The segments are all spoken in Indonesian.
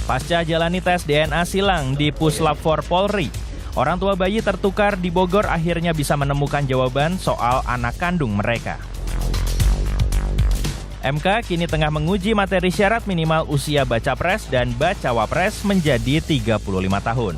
Pasca jalani tes DNA silang di Puslap 4 Polri, orang tua bayi tertukar di Bogor akhirnya bisa menemukan jawaban soal anak kandung mereka. MK kini tengah menguji materi syarat minimal usia baca pres dan bacawa pres menjadi 35 tahun.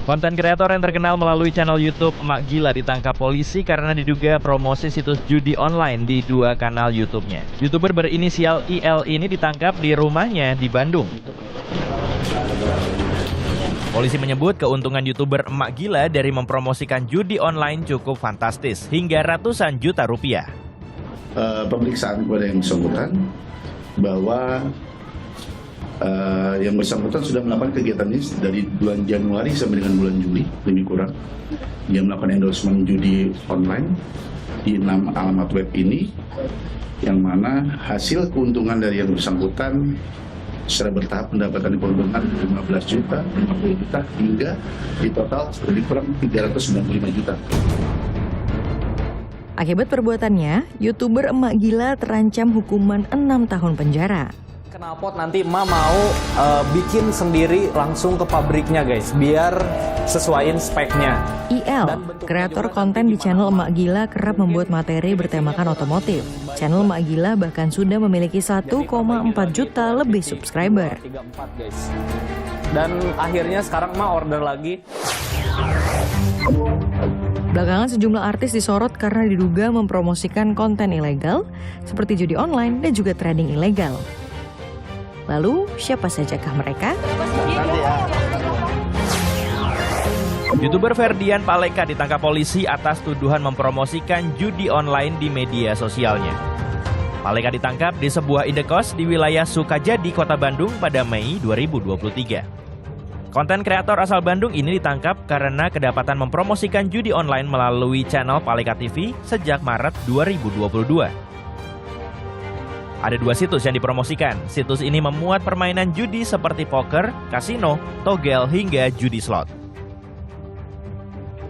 Konten kreator yang terkenal melalui channel YouTube Emak Gila ditangkap polisi karena diduga promosi situs judi online di 2 kanal YouTube-nya. YouTuber berinisial IL ini ditangkap di rumahnya di Bandung. Polisi menyebut keuntungan YouTuber Emak Gila dari mempromosikan judi online cukup fantastis, hingga ratusan juta rupiah. Pemeriksaan kepada yang bersangkutan bahwa yang bersangkutan sudah melakukan kegiatan ini dari bulan Januari sampai dengan bulan Juli, lebih kurang. Dia melakukan endorsement judi online di 6 alamat web ini, yang mana hasil keuntungan dari yang bersangkutan secara bertahap mendapatkan keuntungan 15 juta, 50 juta, hingga di total lebih kurang 395 juta. Akibat perbuatannya, YouTuber Emak Gila terancam hukuman 6 tahun penjara. Knalpot nanti emak mau bikin sendiri langsung ke pabriknya guys, biar sesuaiin speknya. IL, kreator konten di channel Emak Gila, kerap membuat materi bertemakan otomotif. Channel Emak Gila bahkan sudah memiliki 1,4 juta lebih subscriber. Dan akhirnya sekarang emak order lagi. Belakangan sejumlah artis disorot karena diduga mempromosikan konten ilegal seperti judi online dan juga trading ilegal. Lalu, siapa sajakah mereka? YouTuber Ferdian Paleka ditangkap polisi atas tuduhan mempromosikan judi online di media sosialnya. Paleka ditangkap di sebuah indekos di wilayah Sukajadi, Kota Bandung pada Mei 2023. Konten kreator asal Bandung ini ditangkap karena kedapatan mempromosikan judi online melalui channel Paleka TV sejak Maret 2022. Ada 2 situs yang dipromosikan. Situs ini memuat permainan judi seperti poker, kasino, togel, hingga judi slot.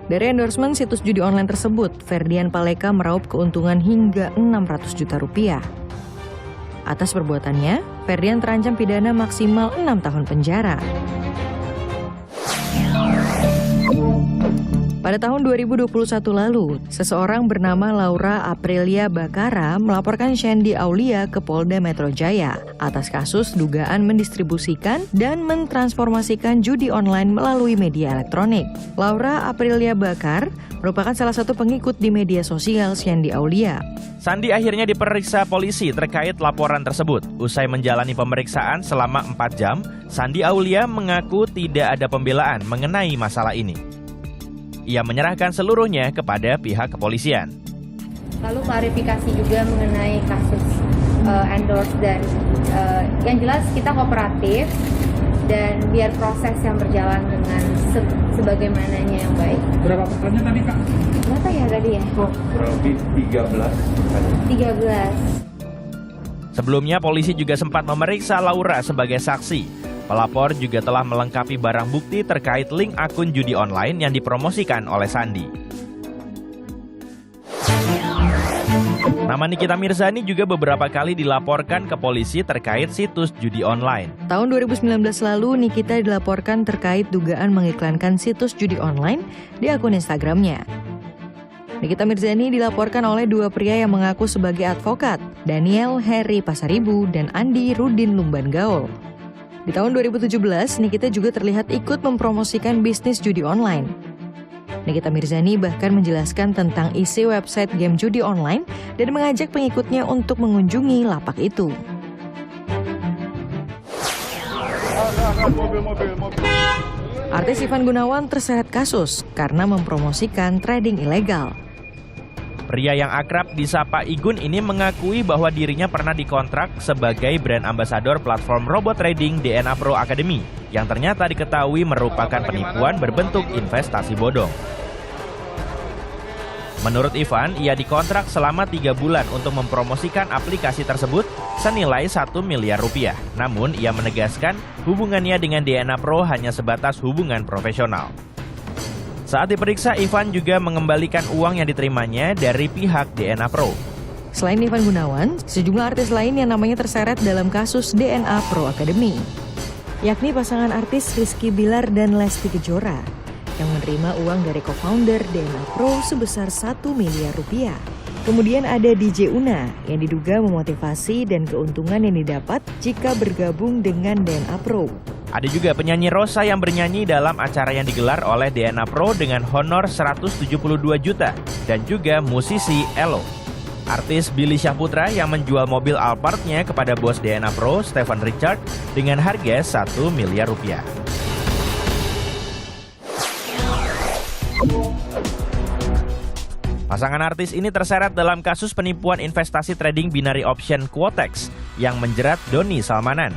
Dari endorsement situs judi online tersebut, Ferdian Paleka meraup keuntungan hingga 600 juta rupiah. Atas perbuatannya, Ferdian terancam pidana maksimal 6 tahun penjara. Pada tahun 2021 lalu, seseorang bernama Laura Aprilia Bakara melaporkan Shandy Aulia ke Polda Metro Jaya atas kasus dugaan mendistribusikan dan mentransformasikan judi online melalui media elektronik. Laura Aprilia Bakar merupakan salah satu pengikut di media sosial Shandy Aulia. Sandi akhirnya diperiksa polisi terkait laporan tersebut. Usai menjalani pemeriksaan selama 4 jam, Shandy Aulia mengaku tidak ada pembelaan mengenai masalah ini. Ia menyerahkan seluruhnya kepada pihak kepolisian. Lalu klarifikasi juga mengenai kasus endorse dan yang jelas kita kooperatif dan biar proses yang berjalan dengan sebagaimananya yang baik. Berapa pertanyaan tadi Kak? Berapa ya tadi ya? Kurang lebih 13. Sebelumnya polisi juga sempat memeriksa Laura sebagai saksi. Pelapor juga telah melengkapi barang bukti terkait link akun judi online yang dipromosikan oleh Sandi. Nama Nikita Mirzani juga beberapa kali dilaporkan ke polisi terkait situs judi online. Tahun 2019 lalu, Nikita dilaporkan terkait dugaan mengiklankan situs judi online di akun Instagramnya. Nikita Mirzani dilaporkan oleh 2 pria yang mengaku sebagai advokat, Daniel Heri Pasaribu dan Andi Rudin Lumban Gaul. Di tahun 2017, Nikita juga terlihat ikut mempromosikan bisnis judi online. Nikita Mirzani bahkan menjelaskan tentang isi website game judi online dan mengajak pengikutnya untuk mengunjungi lapak itu. Artis Ivan Gunawan terseret kasus karena mempromosikan trading ilegal. Pria yang akrab disapa Igun ini mengakui bahwa dirinya pernah dikontrak sebagai brand ambassador platform robot trading DNA Pro Academy yang ternyata diketahui merupakan penipuan berbentuk investasi bodong. Menurut Ivan, ia dikontrak selama 3 bulan untuk mempromosikan aplikasi tersebut senilai 1 miliar rupiah. Namun, ia menegaskan hubungannya dengan DNA Pro hanya sebatas hubungan profesional. Saat diperiksa, Ivan juga mengembalikan uang yang diterimanya dari pihak DNA Pro. Selain Ivan Gunawan, sejumlah artis lain yang namanya terseret dalam kasus DNA Pro Academy, yakni pasangan artis Rizky Bilar dan Lesti Kejora, yang menerima uang dari co-founder DNA Pro sebesar 1 miliar rupiah. Kemudian ada DJ Una yang diduga memotivasi dan keuntungan yang didapat jika bergabung dengan DNA Pro. Ada juga penyanyi Rosa yang bernyanyi dalam acara yang digelar oleh DNA Pro dengan honor 172 juta dan juga musisi Elo. Artis Billy Syahputra yang menjual mobil Alphard-nya kepada bos DNA Pro, Stephen Richard, dengan harga 1 miliar rupiah. Pasangan artis ini terseret dalam kasus penipuan investasi trading binary option Quotex yang menjerat Doni Salmanan.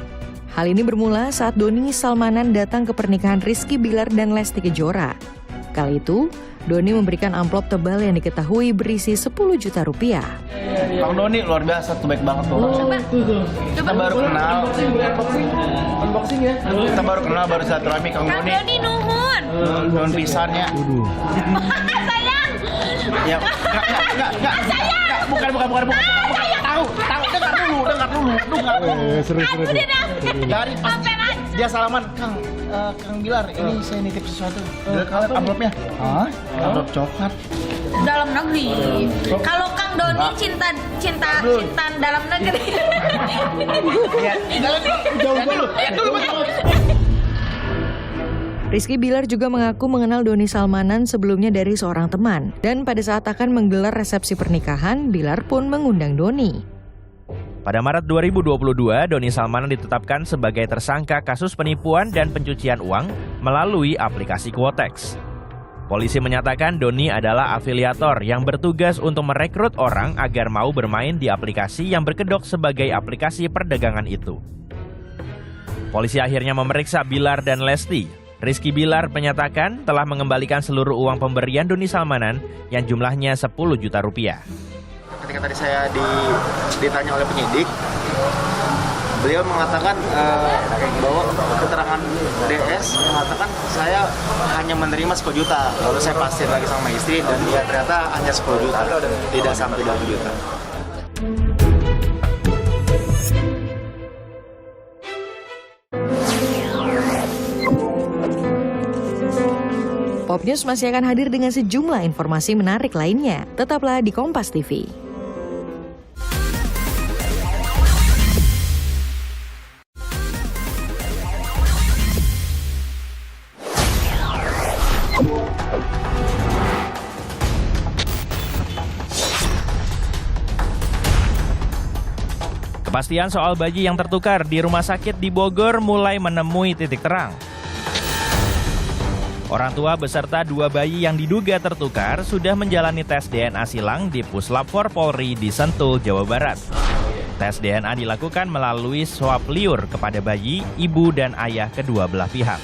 Hal ini bermula saat Doni Salmanan datang ke pernikahan Rizky Bilar dan Lesti Kejora. Kali itu, Doni memberikan amplop tebal yang diketahui berisi 10 juta rupiah. Kang Doni luar biasa tuh, baik banget tuh. Kita baru kenal. Unboxing ya. Kita baru kenal, baru silaturahmi Kang Doni. Kang Doni nuhun. Nuhun pisannya. Sayang. Ya, enggak. Bukan. Tahu, dengar dulu. Seru. Dari pas dia salaman, Kang Bilar, ini saya nitip sesuatu. Dia kalian amplopnya. Amplop coklat. Dalam negeri. Kalau Kang Doni cinta dalam negeri. Jauh dulu. Rizky Bilar juga mengaku mengenal Doni Salmanan sebelumnya dari seorang teman. Dan pada saat akan menggelar resepsi pernikahan, Bilar pun mengundang Doni. Pada Maret 2022, Doni Salmanan ditetapkan sebagai tersangka kasus penipuan dan pencucian uang melalui aplikasi Quotex. Polisi menyatakan Doni adalah afiliator yang bertugas untuk merekrut orang agar mau bermain di aplikasi yang berkedok sebagai aplikasi perdagangan itu. Polisi akhirnya memeriksa Bilar dan Lesti. Rizky Bilar menyatakan telah mengembalikan seluruh uang pemberian Doni Salmanan yang jumlahnya 10 juta rupiah. Ketika tadi saya ditanya oleh penyidik, beliau mengatakan bahwa keterangan DS mengatakan saya hanya menerima 10 juta. Lalu saya pastiin lagi sama istri dan dia ternyata hanya 10 juta, tidak sampai 20 juta. Pop News masih akan hadir dengan sejumlah informasi menarik lainnya. Tetaplah di Kompas TV. Kepastian soal bayi yang tertukar di rumah sakit di Bogor mulai menemui titik terang. Orang tua beserta 2 bayi yang diduga tertukar sudah menjalani tes DNA silang di Puslap 4 Polri di Sentul, Jawa Barat. Tes DNA dilakukan melalui swab liur kepada bayi, ibu, dan ayah kedua belah pihak.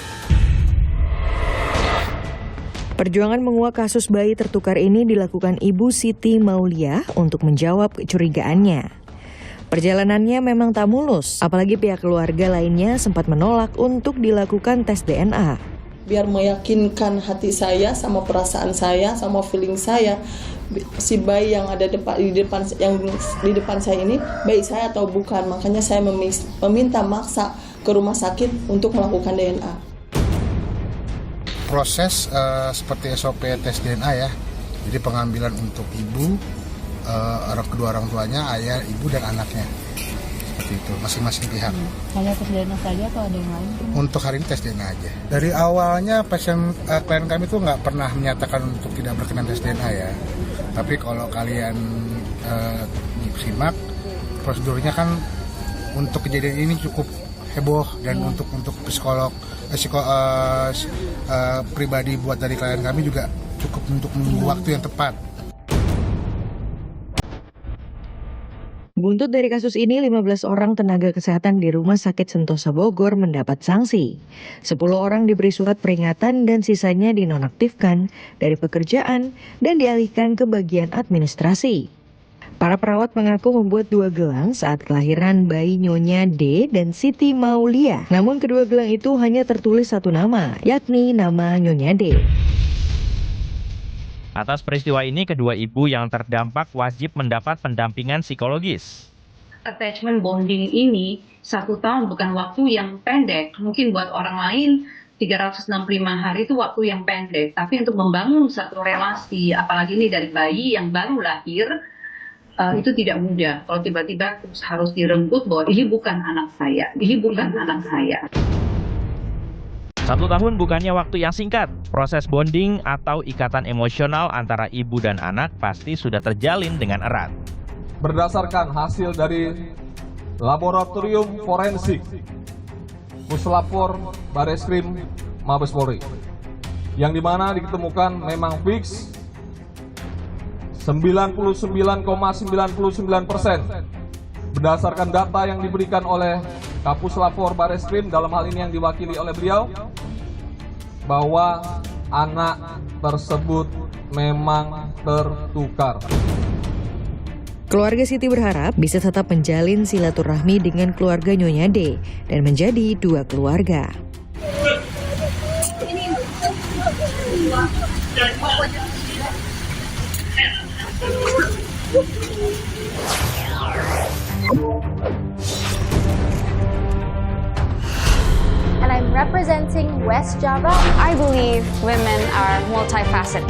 Perjuangan menguak kasus bayi tertukar ini dilakukan Ibu Siti Maulia untuk menjawab kecurigaannya. Perjalanannya memang tak mulus, apalagi pihak keluarga lainnya sempat menolak untuk dilakukan tes DNA. Biar meyakinkan hati saya sama perasaan saya sama feeling saya, si bayi yang ada di depan saya ini bayi saya atau bukan. Makanya saya meminta maksa ke rumah sakit untuk melakukan DNA. Proses seperti SOP tes DNA ya. Jadi pengambilan untuk ibu, kedua orang tuanya, ayah, ibu, dan anaknya. Seperti itu, masing-masing pihak. Hanya tes DNA saja atau ada yang lain? Untuk hari ini tes DNA aja. Dari awalnya klien kami tuh nggak pernah menyatakan untuk tidak berkenan tes DNA ya. Tapi kalau kalian simak, prosedurnya kan untuk kejadian ini cukup heboh dan untuk psikolog pribadi buat dari klien kami juga cukup untuk menunggu waktu yang tepat. Buntut dari kasus ini, 15 orang tenaga kesehatan di Rumah Sakit Sentosa Bogor mendapat sanksi. 10 orang diberi surat peringatan dan sisanya dinonaktifkan dari pekerjaan dan dialihkan ke bagian administrasi. Para perawat mengaku membuat 2 gelang saat kelahiran bayi Nyonya D dan Siti Maulia. Namun kedua gelang itu hanya tertulis satu nama, yakni nama Nyonya D. Atas peristiwa ini, kedua ibu yang terdampak wajib mendapat pendampingan psikologis. Attachment bonding ini 1 tahun bukan waktu yang pendek. Mungkin buat orang lain 365 hari itu waktu yang pendek. Tapi untuk membangun satu relasi, apalagi ini dari bayi yang baru lahir, itu tidak mudah. Kalau tiba-tiba harus direnggut bahwa ini bukan anak saya, ini bukan anak saya. 1 tahun bukannya waktu yang singkat. Proses bonding atau ikatan emosional antara ibu dan anak pasti sudah terjalin dengan erat. Berdasarkan hasil dari laboratorium forensik Puslapor Bareskrim Mabes Polri, yang dimana ditemukan memang fix 99,99% berdasarkan data yang diberikan oleh Kapuslapor Bareskrim, dalam hal ini yang diwakili oleh beliau, bahwa anak tersebut memang tertukar. Keluarga Siti berharap bisa tetap menjalin silaturahmi dengan keluarga Nyonya D dan menjadi 2 keluarga. And I'm representing West Java. I believe women are multifaceted.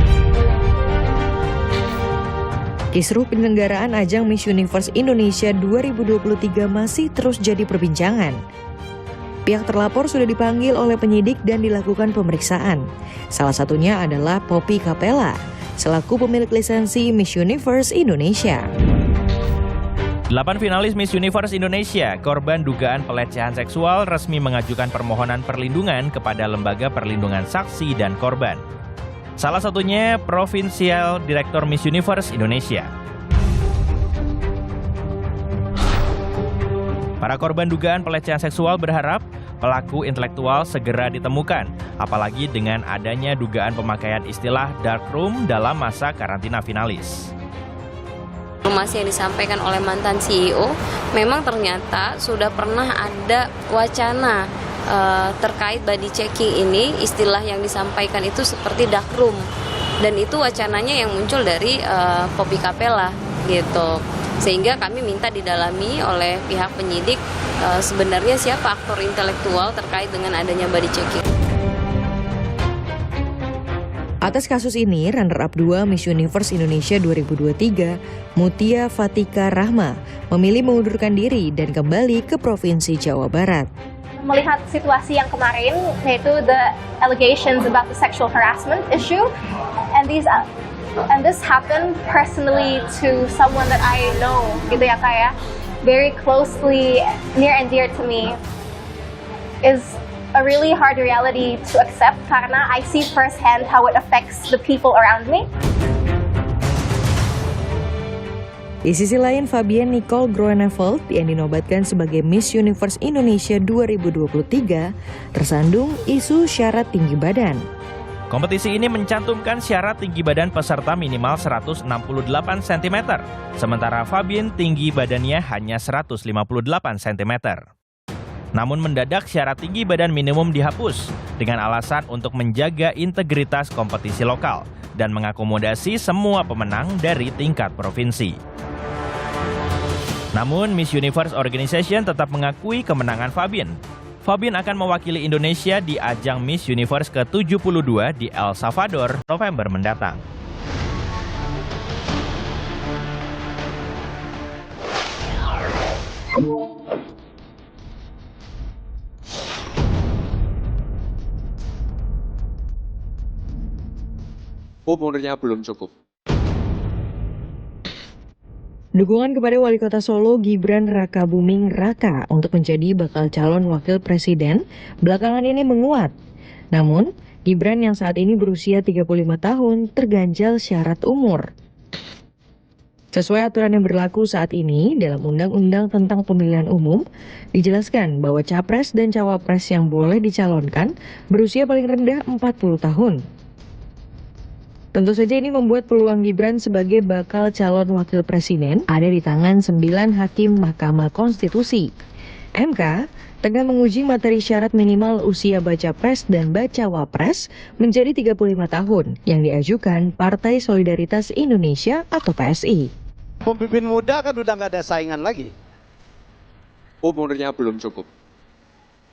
Kisruh penyelenggaraan ajang Miss Universe Indonesia 2023 masih terus jadi perbincangan. Pihak terlapor sudah dipanggil oleh penyidik dan dilakukan pemeriksaan. Salah satunya adalah Poppy Capella, selaku pemilik lisensi Miss Universe Indonesia. 8 finalis Miss Universe Indonesia, korban dugaan pelecehan seksual, resmi mengajukan permohonan perlindungan kepada Lembaga Perlindungan Saksi dan Korban. Salah satunya Provinsial Direktur Miss Universe Indonesia. Para korban dugaan pelecehan seksual berharap pelaku intelektual segera ditemukan, apalagi dengan adanya dugaan pemakaian istilah dark room dalam masa karantina finalis. Informasi yang disampaikan oleh mantan CEO, memang ternyata sudah pernah ada wacana terkait body checking ini, istilah yang disampaikan itu seperti dark room, dan itu wacananya yang muncul dari Poppy Capella gitu, sehingga kami minta didalami oleh pihak penyidik sebenarnya siapa aktor intelektual terkait dengan adanya body checking. Atas kasus ini, runner-up 2 Miss Universe Indonesia 2023, Mutia Fatika Rahma, memilih mengundurkan diri dan kembali ke Provinsi Jawa Barat. Melihat situasi yang kemarin, yaitu the allegations about the sexual harassment issue, and this happened personally to someone that I know, gitu ya Kak ya, very closely, near and dear to me, is a really hard reality to accept karena I see firsthand how it affects the people around me. Di sisi lain, Fabienne Nicole Groeneveld yang dinobatkan sebagai Miss Universe Indonesia 2023 tersandung isu syarat tinggi badan. Kompetisi ini mencantumkan syarat tinggi badan peserta minimal 168 cm, sementara Fabienne tinggi badannya hanya 158 cm. Namun mendadak syarat tinggi badan minimum dihapus dengan alasan untuk menjaga integritas kompetisi lokal dan mengakomodasi semua pemenang dari tingkat provinsi. Namun Miss Universe Organization tetap mengakui kemenangan Fabienne. Fabienne akan mewakili Indonesia di ajang Miss Universe ke-72 di El Salvador November mendatang. Umurnya belum cukup. Dukungan kepada Wali Kota Solo Gibran Rakabuming Raka untuk menjadi bakal calon wakil presiden belakangan ini menguat. Namun, Gibran yang saat ini berusia 35 tahun terganjal syarat umur. Sesuai aturan yang berlaku saat ini dalam Undang-Undang tentang Pemilihan Umum, dijelaskan bahwa capres dan cawapres yang boleh dicalonkan berusia paling rendah 40 tahun. Tentu saja ini membuat peluang Gibran sebagai bakal calon wakil presiden ada di tangan 9 hakim Mahkamah Konstitusi. MK tengah menguji materi syarat minimal usia baca pres dan bacawa pres menjadi 35 tahun yang diajukan Partai Solidaritas Indonesia atau PSI. Pemimpin muda kan udah nggak ada saingan lagi. Umurnya belum cukup.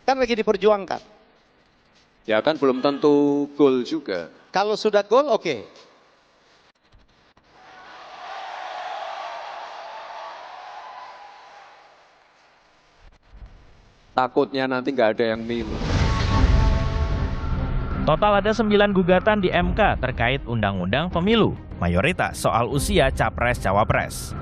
Kan lagi diperjuangkan. Ya kan belum tentu goal juga. Kalau sudah goal, oke. Takutnya nanti nggak ada yang milih. Total ada 9 gugatan di MK terkait Undang-Undang Pemilu, mayoritas soal usia capres-cawapres.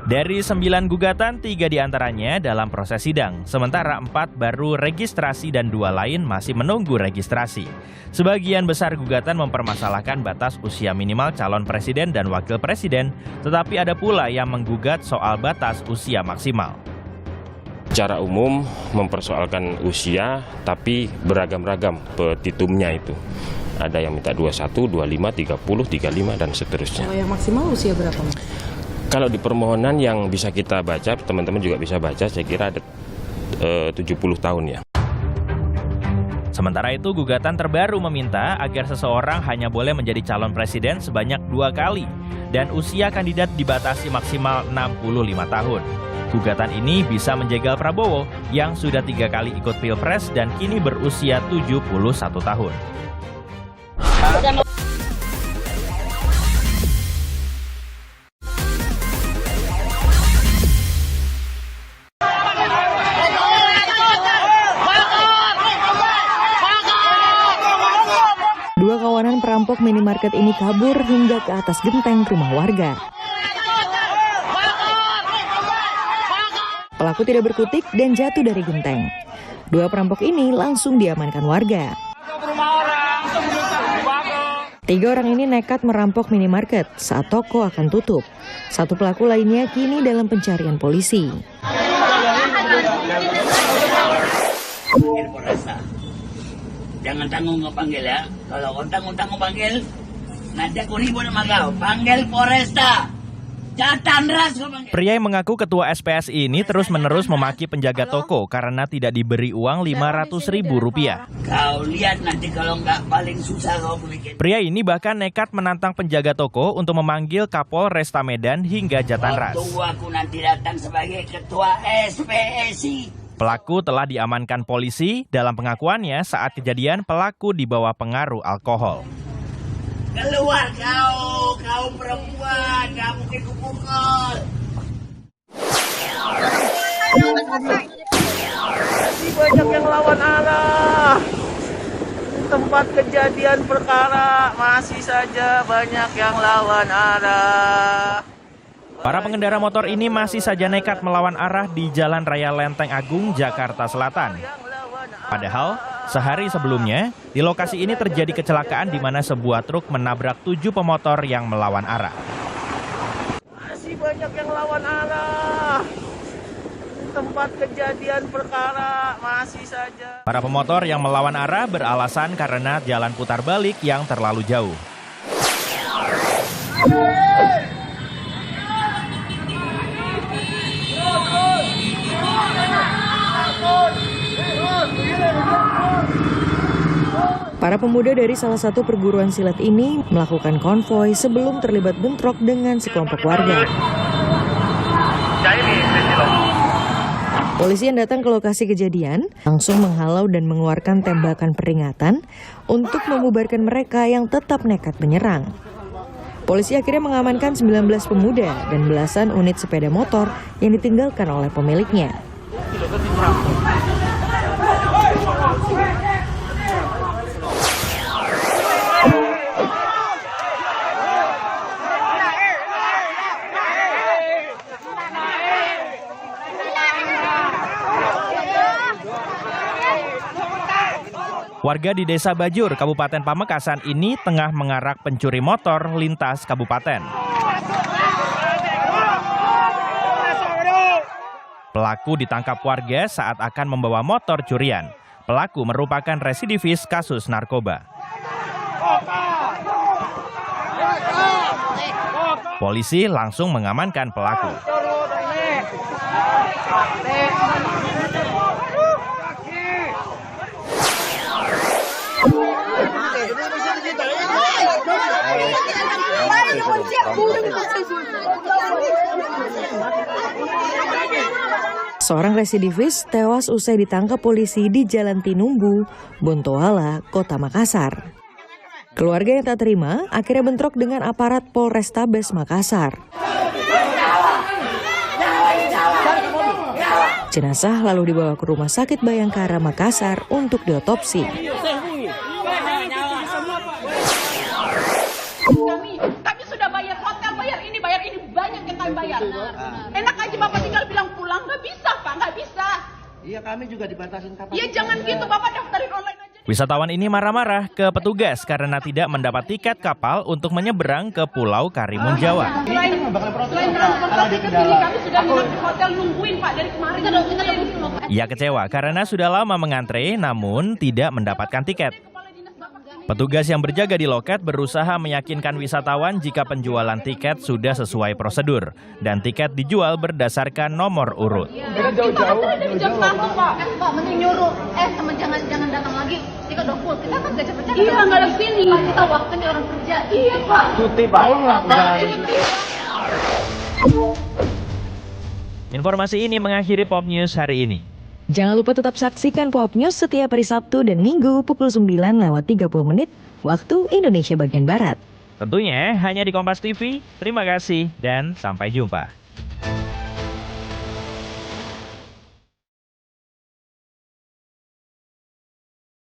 Dari 9 gugatan, 3 diantaranya dalam proses sidang, sementara 4 baru registrasi dan 2 lain masih menunggu registrasi. Sebagian besar gugatan mempermasalahkan batas usia minimal calon presiden dan wakil presiden, tetapi ada pula yang menggugat soal batas usia maksimal. Secara umum mempersoalkan usia, tapi beragam-ragam petitumnya itu. Ada yang minta 21, 25, 30, 35, dan seterusnya. Kalau yang maksimal usia berapa? Kalau di permohonan yang bisa kita baca, teman-teman juga bisa baca, saya kira ada 70 tahun ya. Sementara itu, gugatan terbaru meminta agar seseorang hanya boleh menjadi calon presiden sebanyak 2 kali dan usia kandidat dibatasi maksimal 65 tahun. Gugatan ini bisa menjegal Prabowo yang sudah 3 kali ikut Pilpres dan kini berusia 71 tahun. Dua kawanan perampok minimarket ini kabur hingga ke atas genteng rumah warga. Pelaku tidak berkutik dan jatuh dari genteng. 2 perampok ini langsung diamankan warga. 3 orang ini nekat merampok minimarket saat toko akan tutup. 1 pelaku lainnya kini dalam pencarian polisi. Jangan tanggung ngepanggil ya. Kalau ontang-ontang ngepanggil, nanti aku ribut sama kau. Panggil Polresta. Pria yang mengaku ketua SPSI ini terus-menerus memaki penjaga toko karena tidak diberi uang Rp500.000. Kau lihat nanti kalau nggak paling susah kau bikin. Pria ini bahkan nekat menantang penjaga toko untuk memanggil Kapolresta Medan hingga Jatanras. Tunggu aku nanti datang sebagai ketua SPSI. Pelaku telah diamankan polisi. Dalam pengakuannya saat kejadian pelaku di bawah pengaruh alkohol. Keluar kau perempuan, gak mungkin kupukul. Masih banyak yang lawan arah. Tempat kejadian perkara masih saja banyak yang lawan arah. Para pengendara motor ini masih saja nekat melawan arah di Jalan Raya Lenteng Agung, Jakarta Selatan. Padahal, sehari sebelumnya, di lokasi ini terjadi kecelakaan di mana sebuah truk menabrak 7 pemotor yang melawan arah. Masih banyak yang lawan arah. Tempat kejadian perkara masih saja. Para pemotor yang melawan arah beralasan karena jalan putar balik yang terlalu jauh. Para pemuda dari salah satu perguruan silat ini melakukan konvoi sebelum terlibat bentrok dengan sekelompok warga. Polisi yang datang ke lokasi kejadian langsung menghalau dan mengeluarkan tembakan peringatan untuk membubarkan mereka yang tetap nekat menyerang. Polisi akhirnya mengamankan 19 pemuda dan belasan unit sepeda motor yang ditinggalkan oleh pemiliknya. Warga di Desa Bajur, Kabupaten Pamekasan ini tengah mengarak pencuri motor lintas kabupaten. Pelaku ditangkap warga saat akan membawa motor curian. Pelaku merupakan residivis kasus narkoba. Polisi langsung mengamankan pelaku. Seorang residivis tewas usai ditangkap polisi di Jalan Tinumbu, Bontoala, Kota Makassar. Keluarga yang tak terima akhirnya bentrok dengan aparat Polrestabes Makassar. Jenazah lalu dibawa ke Rumah Sakit Bayangkara Makassar untuk diotopsi. Kami sudah bayar hotel, bayar ini, banyak yang kami bayar. Enak aja Bapak tinggal bilang pulang, nggak bisa Pak, nggak bisa. Iya, kami juga dibatasin kapal. Iya, jangan gitu Bapak, daftarin online aja. Wisatawan ini marah-marah ke petugas karena tidak mendapat tiket kapal untuk menyeberang ke Pulau Karimun Jawa. Selain transportasi ke sini, kami sudah nginep di hotel nungguin Pak dari kemarin. Ia kecewa karena sudah lama mengantre namun tidak mendapatkan tiket. Petugas yang berjaga di loket berusaha meyakinkan wisatawan jika penjualan tiket sudah sesuai prosedur dan tiket dijual berdasarkan nomor urut. Jauh-jauh Pak. Pak, mending nyuruh, jangan datang lagi. Tiket udah full, kita kan gak cepet-cepet. Iya, nggak ada sini. Kita waktunya orang kerja. Iya Pak. Cuti Pak. Informasi ini mengakhiri Pop News hari ini. Jangan lupa tetap saksikan Pop News setiap hari Sabtu dan Minggu pukul 9:30 waktu Indonesia bagian Barat. Tentunya hanya di Kompas TV. Terima kasih dan sampai jumpa.